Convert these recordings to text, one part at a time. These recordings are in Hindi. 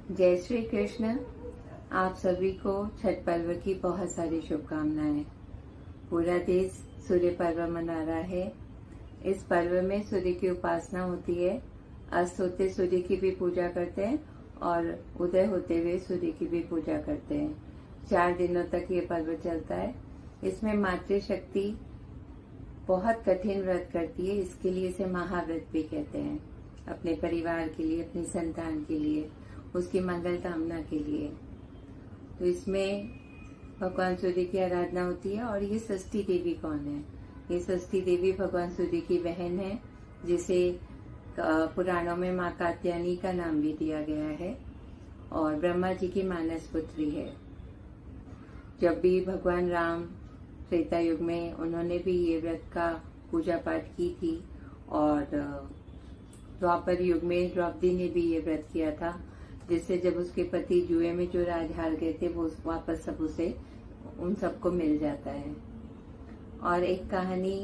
जय श्री कृष्ण। आप सभी को छठ पर्व की बहुत सारी शुभकामनाएं। पूरा देश सूर्य पर्व मना रहा है। इस पर्व में सूर्य की उपासना होती है। अस्त होते सूर्य की भी पूजा करते हैं और उदय होते हुए सूर्य की भी पूजा करते हैं। 4 दिनों तक ये पर्व चलता है। इसमें मातृशक्ति बहुत कठिन व्रत करती है, इसके लिए इसे महाव्रत भी कहते हैं। अपने परिवार के लिए, अपनी संतान के लिए, उसकी मंगल कामना के लिए। तो इसमें भगवान सूर्य की आराधना होती है। और ये षष्ठी देवी कौन है? ये षष्ठी देवी भगवान सूर्य की बहन है, जिसे पुराणों में माँ कात्यायनी का नाम भी दिया गया है और ब्रह्मा जी की मानस पुत्री है। जब भी भगवान राम त्रेता युग में उन्होंने भी ये व्रत का पूजा पाठ की थी और द्वापर युग में द्रौपदी ने भी ये व्रत किया था, जिससे जब उसके पति जुए में जो राज हार गए थे वो वापस सब उसे उन सबको मिल जाता है। और एक कहानी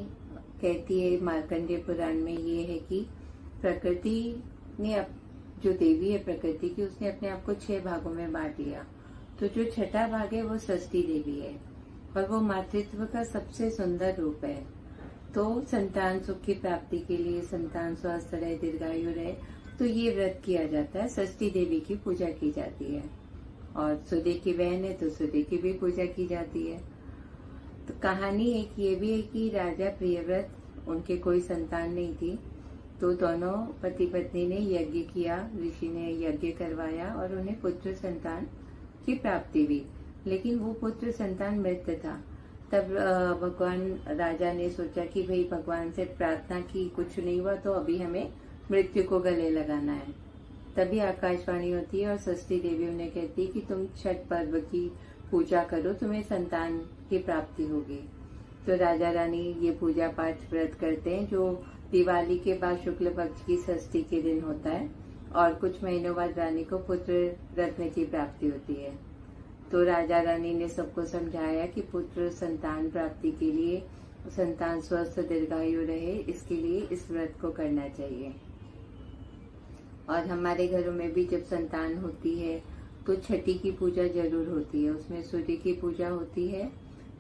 कहती है मार्कंडेय पुराण में, ये है कि प्रकृति ने जो देवी है प्रकृति की, उसने अपने आप को 6 भागों में बांट लिया। तो जो छठा भाग है वो षष्ठी देवी है और वो मातृत्व का सबसे सुंदर रूप है। तो संतान सुख की प्राप्ति के लिए, संतान स्वस्थ रहे, दीर्घायु रहे, तो ये व्रत किया जाता है। षष्ठी देवी की पूजा की जाती है और सूर्य की बहन है तो सूर्य की भी पूजा की जाती है। तो कहानी एक ये भी है कि राजा प्रियव्रत, उनके कोई संतान नहीं थी, तो दोनों पति पत्नी ने यज्ञ किया, ऋषि ने यज्ञ करवाया और उन्हें पुत्र संतान की प्राप्ति हुई। लेकिन वो पुत्र संतान मृत था। तब भगवान राजा ने सोचा कि भाई भगवान से प्रार्थना की, कुछ नहीं हुआ, तो अभी हमें मृत्यु को गले लगाना है। तभी आकाशवाणी होती है और षष्ठी देवी उन्हें कहती है कि तुम छठ पर्व की पूजा करो, तुम्हें संतान की प्राप्ति होगी। तो राजा रानी ये पूजा पाठ व्रत करते हैं, जो दिवाली के बाद शुक्ल पक्ष की षष्ठी के दिन होता है और कुछ महीनों बाद रानी को पुत्र रत्न की प्राप्ति होती है। तो राजा रानी ने सबको समझाया कि पुत्र संतान प्राप्ति के लिए, संतान स्वस्थ दीर्घायु रहे, इसके लिए इस व्रत को करना चाहिए। और हमारे घरों में भी जब संतान होती है तो छठी की पूजा जरूर होती है। उसमें सूर्य की पूजा होती है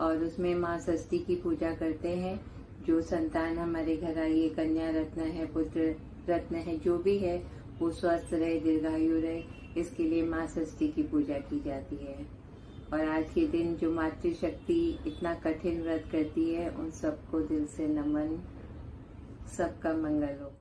और उसमें माँ षष्ठी की पूजा करते हैं। जो संतान हमारे घर आई है, कन्या रत्न है, पुत्र रत्न है, जो भी है, वो स्वस्थ रहे, दीर्घायु रहे, इसके लिए माँ षष्ठी की पूजा की जाती है। और आज के दिन जो मातृशक्ति इतना कठिन व्रत करती है, उन सबको दिल से नमन। सबका मंगल हो।